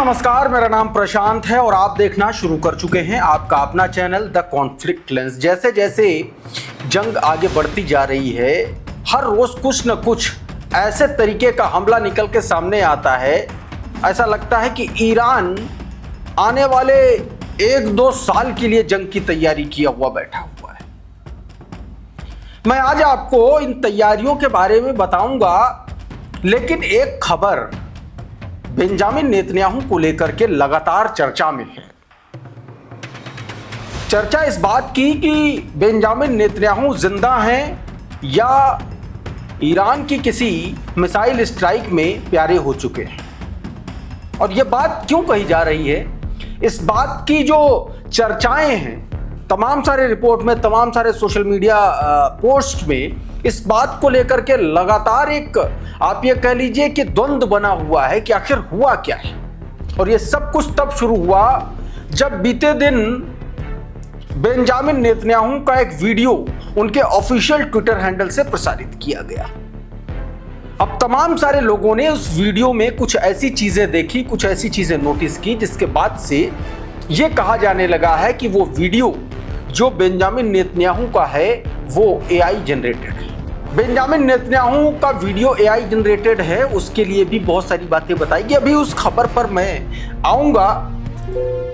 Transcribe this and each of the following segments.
नमस्कार, मेरा नाम प्रशांत है और आप देखना शुरू कर चुके हैं आपका अपना चैनल द कॉन्फ्लिक्ट लेंस। जैसे जैसे जंग आगे बढ़ती जा रही है, हर रोज कुछ न कुछ ऐसे तरीके का हमला निकल के सामने आता है। ऐसा लगता है कि ईरान आने वाले 1-2 साल के लिए जंग की तैयारी किया हुआ बैठा हुआ है। मैं आज आपको इन तैयारियों के बारे में बताऊंगा, लेकिन एक खबर बेंजामिन नेतन्याहू को लेकर के लगातार चर्चा में है। चर्चा इस बात की कि बेंजामिन नेतन्याहू जिंदा हैं या ईरान की किसी मिसाइल स्ट्राइक में प्यारे हो चुके हैं। और यह बात क्यों कही जा रही है, इस बात की जो चर्चाएं हैं तमाम सारे रिपोर्ट में, तमाम सारे सोशल मीडिया पोस्ट में, इस बात को लेकर के लगातार एक आप ये कह लीजिए कि द्वंद्व बना हुआ है कि आखिर हुआ क्या है। और ये सब कुछ तब शुरू हुआ जब बीते दिन बेंजामिन नेतन्याहू का एक वीडियो उनके ऑफिशियल ट्विटर हैंडल से प्रसारित किया गया। अब तमाम सारे लोगों ने उस वीडियो में कुछ ऐसी चीजें देखी, कुछ ऐसी चीजें नोटिस की, जिसके बाद से यह कहा जाने लगा है कि वो वीडियो जो बेंजामिन नेतन्याहू का है वो एआई जनरेटेड है। बेंजामिन नेतन्याहू का वीडियो एआई जनरेटेड है, उसके लिए भी बहुत सारी बातें बताएगी। अभी उस खबर पर मैं आऊंगा,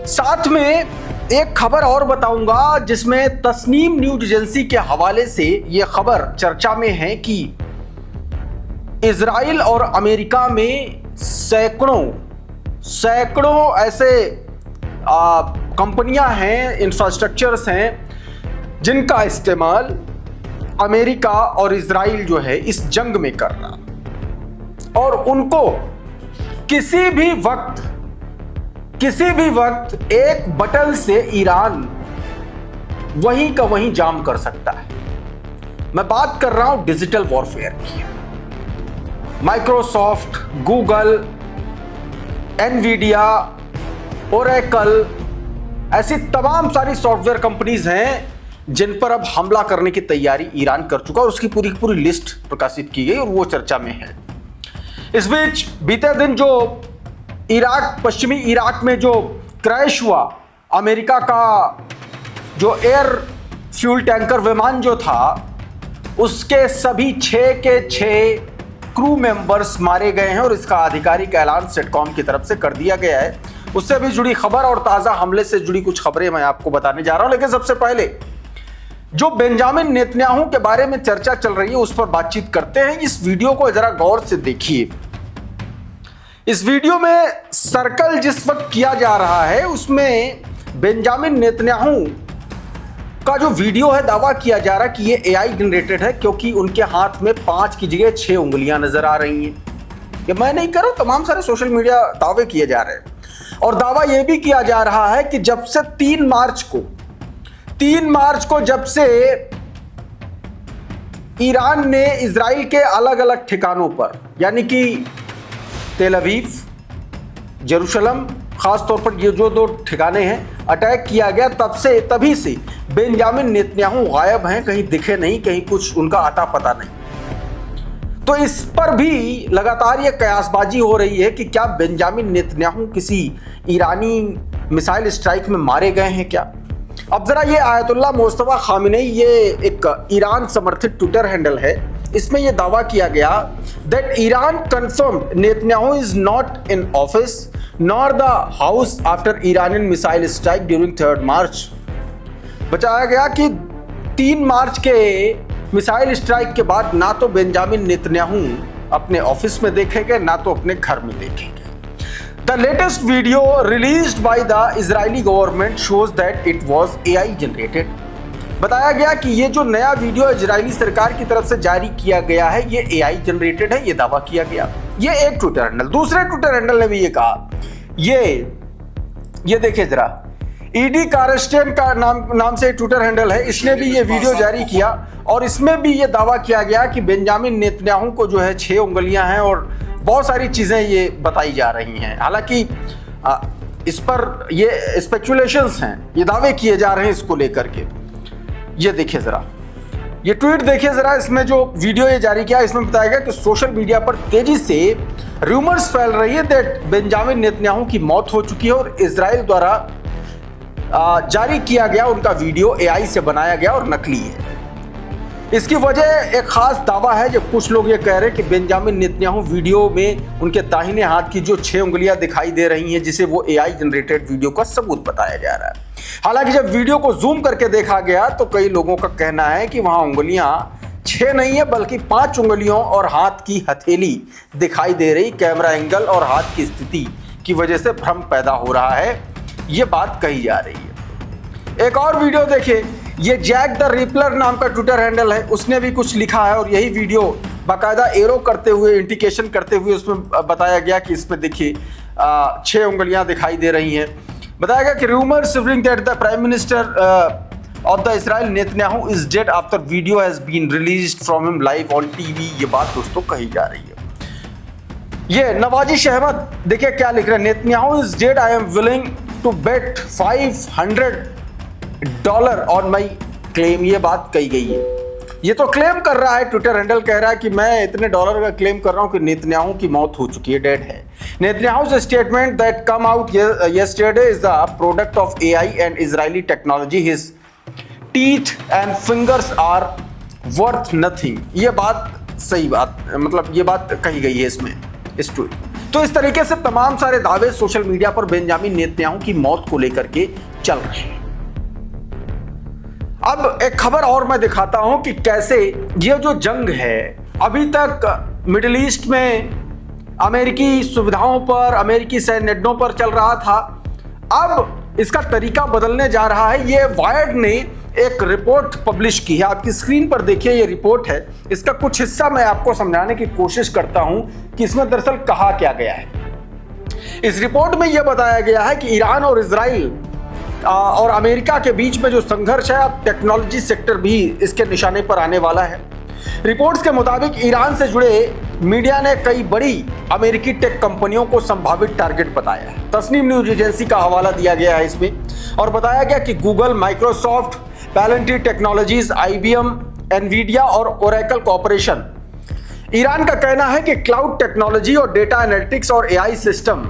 साथ में एक खबर और बताऊंगा जिसमें तस्नीम न्यूज एजेंसी के हवाले से यह खबर चर्चा में है कि इजराइल और अमेरिका में सैकड़ों ऐसे कंपनियां हैं, इंफ्रास्ट्रक्चर्स हैं जिनका इस्तेमाल अमेरिका और इजराइल जो है इस जंग में कर रहा, और उनको किसी भी वक्त एक बटन से ईरान वहीं का वहीं जाम कर सकता है। मैं बात कर रहा हूं डिजिटल वॉरफेयर की। माइक्रोसॉफ्ट, गूगल, एनवीडिया, ओरेकल, ऐसी तमाम सारी सॉफ्टवेयर कंपनीज हैं जिन पर अब हमला करने की तैयारी ईरान कर चुका और उसकी पूरी लिस्ट प्रकाशित की गई और वो चर्चा में है। इस बीच बीते दिन जो पश्चिमी इराक में जो क्रैश हुआ, अमेरिका का जो एयर फ्यूल टैंकर विमान जो था, उसके सभी 6 के 6 क्रू मेंबर्स मारे गए हैं और इसका आधिकारिक ऐलान सेटकॉम की तरफ से कर दिया गया है। उससे भी जुड़ी खबर और ताजा हमले से जुड़ी कुछ खबरें मैं आपको बताने जा रहा हूं, लेकिन सबसे पहले जो बेंजामिन नेतन्याहू के बारे में चर्चा चल रही है उस पर बातचीत करते हैं। इस वीडियो को जरा गौर से देखिए। इस वीडियो में सर्कल जिस वक्त किया जा रहा है उसमें बेंजामिन नेतन्याहू का जो वीडियो है, दावा किया जा रहा है कि ये एआई जनरेटेड है, क्योंकि उनके हाथ में 5 की जगह 6 उंगलियां नजर आ रही हैं। ये मैं नहीं कर रहा हूं, तमाम सारे सोशल मीडिया दावे किए जा रहे हैं। और दावा यह भी किया जा रहा है कि जब से 3 मार्च को जब से ईरान ने इजराइल के अलग अलग ठिकानों पर, यानी कि तेल अवीव, जेरूशलम, खास तौर पर ये जो 2 ठिकाने हैं, अटैक किया गया, तभी से बेंजामिन नेतन्याहू गायब हैं, कहीं दिखे नहीं, कहीं कुछ उनका अता पता नहीं। तो इस पर भी लगातार ये कयासबाजी हो रही है कि क्या बेंजामिन नेतन्याहू किसी ईरानी मिसाइल स्ट्राइक में मारे गए हैं क्या। अब जरा ये आयतुल्लाह मुस्तफा खामिनेई, ये एक ईरान समर्थित ट्विटर हैंडल है, इसमें यह दावा किया गया that Iran confirmed Netanyahu is not in office nor the house after Iranian missile strike during 3 मार्च। बताया गया कि 3 मार्च के मिसाइल स्ट्राइक के बाद ना तो बेंजामिन नेतन्याहू अपने ऑफिस में देखेंगे, ना तो अपने घर में देखेंगे। The latest video released by the Israeli government shows that it was AI generated। बताया गया कि ये जो नया वीडियो इजरायली सरकार की तरफ से जारी किया गया है ये AI जनरेटेड है, ये दावा किया गया। ये एक ट्विटर हैंडल, दूसरे ट्विटर हैंडल ने भी ये कहा। ये देखिए जरा, ईडी कारस्टेन का नाम से ट्विटर हैंडल है, इसने भी ये वीडियो जारी किया और इसमें भी ये दावा किया गया कि बेंजामिन नेतन्याहू को जो है 6 उंगलियां हैं और बहुत सारी चीजें ये बताई जा रही हैं। हालांकि इस पर ये स्पेकुलेशंस हैं, ये दावे किए जा रहे हैं इसको लेकर के। ये देखिए जरा, ये ट्वीट देखिए जरा, इसमें जो वीडियो ये जारी किया इसमें बताया गया कि सोशल मीडिया पर तेजी से रूमर्स फैल रही है दैट बेंजामिन नेतन्याहू की मौत हो चुकी है और इजराइल द्वारा जारी किया गया उनका वीडियो एआई से बनाया गया और नकली है। इसकी वजह एक खास दावा है, जब कुछ लोग ये कह रहे हैं कि बेंजामिन नेतन्याहू वीडियो में उनके दाहिने हाथ की जो 6 उंगलियां दिखाई दे रही हैं, जिसे वो एआई जनरेटेड वीडियो का सबूत बताया जा रहा है। हालांकि जब वीडियो को जूम करके देखा गया तो कई लोगों का कहना है कि वहां उंगलियां 6 नहीं है बल्कि 5 उंगलियों और हाथ की हथेली दिखाई दे रही। कैमरा एंगल और हाथ की स्थिति की वजह से भ्रम पैदा हो रहा है, ये बात कही जा रही है। एक और वीडियो देखिए, ये जैक द रिपलर नाम का ट्विटर हैंडल है, उसने भी कुछ लिखा है और यही वीडियो बाकायदा एरो करते हुए, इंडिकेशन करते हुए उसमें बताया गया कि इसमें देखिए 6 उंगलियां दिखाई दे रही हैं। बताया गया कि rumour swirling that the prime minister of the Israel Netanyahu is dead after video has been released from him live on TV. ये बात दोस्तों कही जा रही है। ये नवाजिश अहमद देखिए क्या लिख रहे हैं, Netanyahu is dead, I am willing to bet $500 on my claim. ये बात कही गई है। ये तो क्लेम कर रहा है, ट्विटर हैंडल कह रहा है कि मैं इतने डॉलर का क्लेम कर रहा हूं कि नेतन्याहू की मौत हो चुकी है, डेड है। नेतन्याहू's statement that come out yesterday is the product of AI and Israeli technology. His teeth and fingers are worth nothing. ये बात सही बात, मतलब ये बात कही गई है इसमें, इस ट्वीट। तो इस तरीके से तमाम सारे दावे सोशल मीडिया पर बेंजामिन नेतन्याहू की मौत को लेकर के चल रहे हैं। अब एक खबर और मैं दिखाता हूं कि कैसे ये जो जंग है, अभी तक मिडिल ईस्ट में अमेरिकी सुविधाओं पर, अमेरिकी सैन्य अड्डों पर चल रहा था, अब इसका तरीका बदलने जा रहा है। ये वायर्ड ने एक रिपोर्ट पब्लिश की है, आपकी स्क्रीन पर देखिए ये रिपोर्ट है। इसका कुछ हिस्सा मैं आपको समझाने की कोशिश करता हूं कि इसमें दरअसल कहा क्या गया है। इस रिपोर्ट में यह बताया गया है कि ईरान और इजराइल और अमेरिका के बीच में जो संघर्ष है, अब टेक्नोलॉजी सेक्टर भी इसके निशाने पर आने वाला है। रिपोर्ट्स के मुताबिक ईरान से जुड़े मीडिया ने कई बड़ी अमेरिकी टेक कंपनियों को संभावित टारगेट बताया है। तस्नीम न्यूज एजेंसी का हवाला दिया गया है इसमें और बताया गया कि Google, Microsoft, Palantir Technologies, IBM, Nvidia और ओरेकल कॉर्पोरेशन। ईरान का कहना है कि क्लाउड टेक्नोलॉजी और डेटा एनालिटिक्स और AI सिस्टम,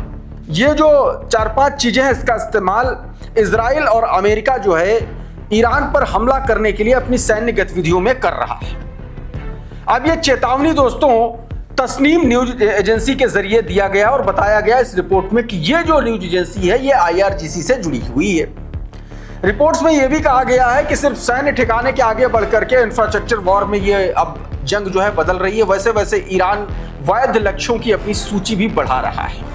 ये जो 4-5 चीजें हैं, इसका इस्तेमाल इजराइल और अमेरिका जो है ईरान पर हमला करने के लिए अपनी सैन्य गतिविधियों में कर रहा है। अब ये चेतावनी दोस्तों तस्नीम न्यूज एजेंसी के जरिए दिया गया और बताया गया इस रिपोर्ट में कि ये जो न्यूज एजेंसी है ये IRGC से जुड़ी हुई है। रिपोर्ट्स में यह भी कहा गया है कि सिर्फ सैन्य ठिकाने के आगे बढ़कर के इंफ्रास्ट्रक्चर वॉर में ये अब जंग जो है बदल रही है। वैसे वैसे ईरान वैध लक्ष्यों की अपनी सूची भी बढ़ा रहा है,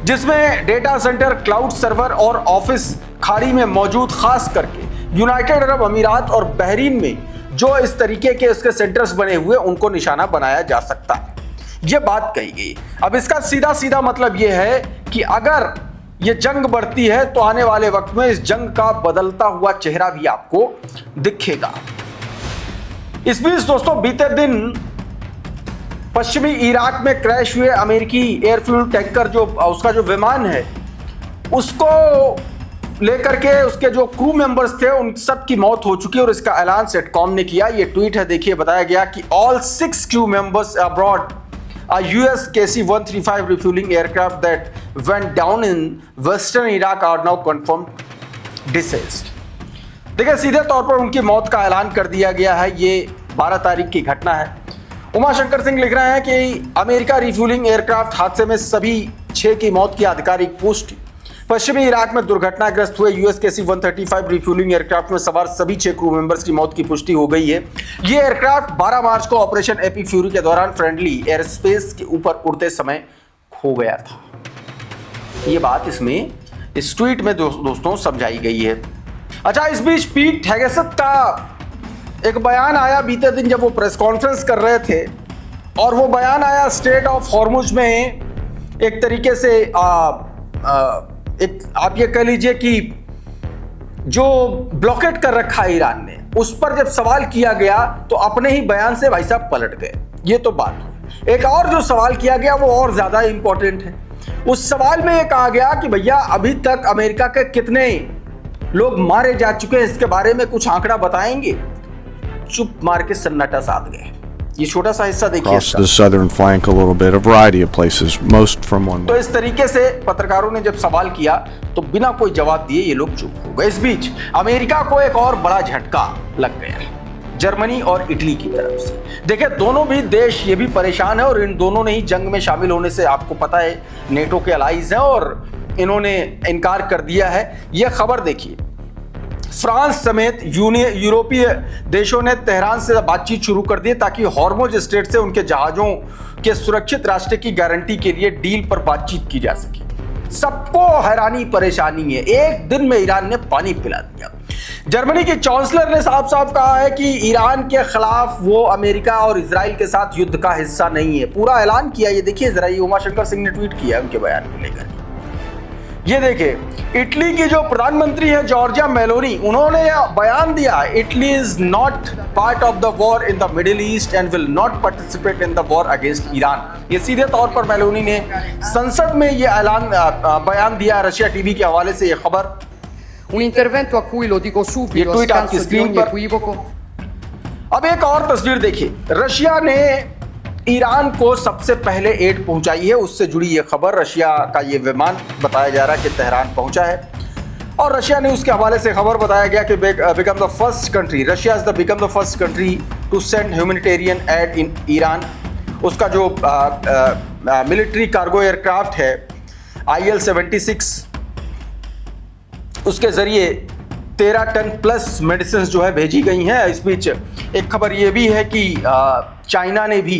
जिसमें डेटा सेंटर, क्लाउड सर्वर और ऑफिस खाड़ी में मौजूद, खास करके यूनाइटेड अरब अमीरात और बहरीन में जो इस तरीके के इसके सेंटर्स बने हुए उनको निशाना बनाया जा सकता है। ये बात कही गई। अब इसका सीधा सीधा मतलब ये है कि अगर ये जंग बढ़ती है तो आने वाले वक्त में इस जंग का बदलता हुआ चेहरा भी आपको दिखेगा। इस बीच दोस्तों बीते दिन पश्चिमी इराक में क्रैश हुए अमेरिकी एयरफ्यूल टैंकर, जो उसका जो विमान है, उसको लेकर के उसके जो क्रू मेंबर्स थे उन सब की मौत हो चुकी है और इसका ऐलान सेटकॉम ने किया। ये ट्वीट है, देखिए बताया गया कि all 6 crew members abroad US KC-135 refueling aircraft that went down in western Iraq are now confirmed deceased। देखिए सीधे तौर पर उनकी मौत का ऐलान कर दिया गया है। ये 12 तारीख की घटना है। उमा शंकर सिंह लिख रहे हैं कि अमेरिका रिफ्यूलिंग एयरक्राफ्ट हादसे में सभी 6 की मौत की आधिकारिक पुष्टि। पश्चिमी इराक में दुर्घटनाग्रस्त हुए US KC-135 रिफ्यूलिंग एयरक्राफ्ट में सवार सभी 6 क्रू मेंबर्स की मौत की पुष्टि हो गई है। ये एयरक्राफ्ट 12 मार्च को ऑपरेशन एपी फ्यूरी के दौरान फ्रेंडली एयर स्पेस के ऊपर उड़ते समय खो गया था। ये बात इसमें इस ट्वीट में दोस्तों समझाई गई है। अच्छा, इस बीच पीट हेगेसेथ का एक बयान आया बीते दिन जब वो प्रेस कॉन्फ्रेंस कर रहे थे, और वो बयान आया स्ट्रेट ऑफ हॉर्मुज में एक तरीके से एक आप ये कह लीजिए कि जो ब्लॉकेट कर रखा है ईरान ने, उस पर जब सवाल किया गया तो अपने ही बयान से भाई साहब पलट गए। ये तो बात हुई। एक और जो सवाल किया गया वो और ज्यादा इंपॉर्टेंट है। उस सवाल में ये कहा गया कि भैया अभी तक अमेरिका के कितने लोग मारे जा चुके हैं, इसके बारे में कुछ आंकड़ा बताएंगे। चुप मार के सन्नाटा साध गए। ये छोटा सा हिस्सा देखिए Across the southern flank a little bit, a variety of places, most from one. तो इस तरीके से पत्रकारों ने जब सवाल किया तो बिना कोई जवाब दिए ये लोग चुप हो गए। इस बीच अमेरिका को एक और बड़ा झटका लग गया, जर्मनी और इटली की तरफ से। देखिए दोनों भी देश ये भी परेशान है और इन दोनों ने ही जंग में शामिल होने से, आपको पता है, नेटो के अलाइज हैं और इन्होंने इनकार कर दिया है। यह खबर देखिए, फ्रांस समेत यूरोपीय देशों ने तेहरान से बातचीत शुरू कर दी ताकि हॉर्मुज स्ट्रेट से उनके जहाजों के सुरक्षित रास्ते की गारंटी के लिए डील पर बातचीत की जा सके। सबको हैरानी परेशानी है, एक दिन में ईरान ने पानी पिला दिया। जर्मनी की चांसलर ने साफ साफ कहा है कि ईरान के खिलाफ वो अमेरिका और इजराइल के साथ युद्ध का हिस्सा नहीं है, पूरा ऐलान किया। ये देखिए जरा, ये उमाशंकर सिंह ने ट्वीट किया उनके बयान को लेकर। ये देखिए इटली की जो प्रधानमंत्री है जॉर्जिया मेलोनी, उन्होंने बयान दिया, Italy is not part of the war in the middle east and will not participate in the war against Iran. ये सीधे तौर पर मेलोनी ने संसद में ये बयान दिया। रशिया टीवी के हवाले से ये खबर। Un intervento a cui, lo dico subito, a tweet आपकी scanso di स्क्रीन ogni पर। equivoco, अब एक और तस्वीर देखिए, रशिया ने ईरान को सबसे पहले एड पहुंचाई है, उससे जुड़ी ये खबर। रशिया का ये विमान बताया जा रहा है कि तेहरान पहुंचा है और रशिया ने उसके हवाले से खबर बताया गया कि become the first country, Russia is the become the first country to send humanitarian aid in Iran. उसका जो मिलिट्री कार्गो एयरक्राफ्ट है IL-76, उसके जरिए 13 टन प्लस मेडिसिन जो है भेजी गई हैं। इस बीच एक खबर ये भी है कि चाइना ने भी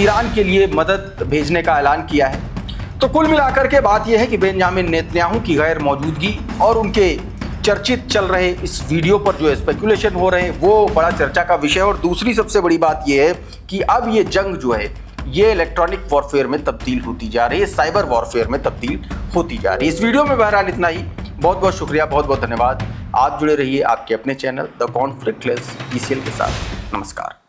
ईरान के लिए मदद भेजने का ऐलान किया है। तो कुल मिलाकर के बात यह है कि बेंजामिन नेतन्याहू की गैर मौजूदगी और उनके चर्चित चल रहे इस वीडियो पर जो स्पेकुलेशन हो रहे हैं वो बड़ा चर्चा का विषय है। और दूसरी सबसे बड़ी बात यह है कि अब ये जंग जो है ये इलेक्ट्रॉनिक वॉरफेयर में तब्दील होती जा रही है, साइबर वॉरफेयर में तब्दील होती जा रही है। इस वीडियो में बहरहाल इतना ही। बहुत बहुत शुक्रिया, बहुत बहुत धन्यवाद। आप जुड़े रहिए आपके अपने चैनल द कॉन्फ्लिक्टलेस ECL के साथ। नमस्कार।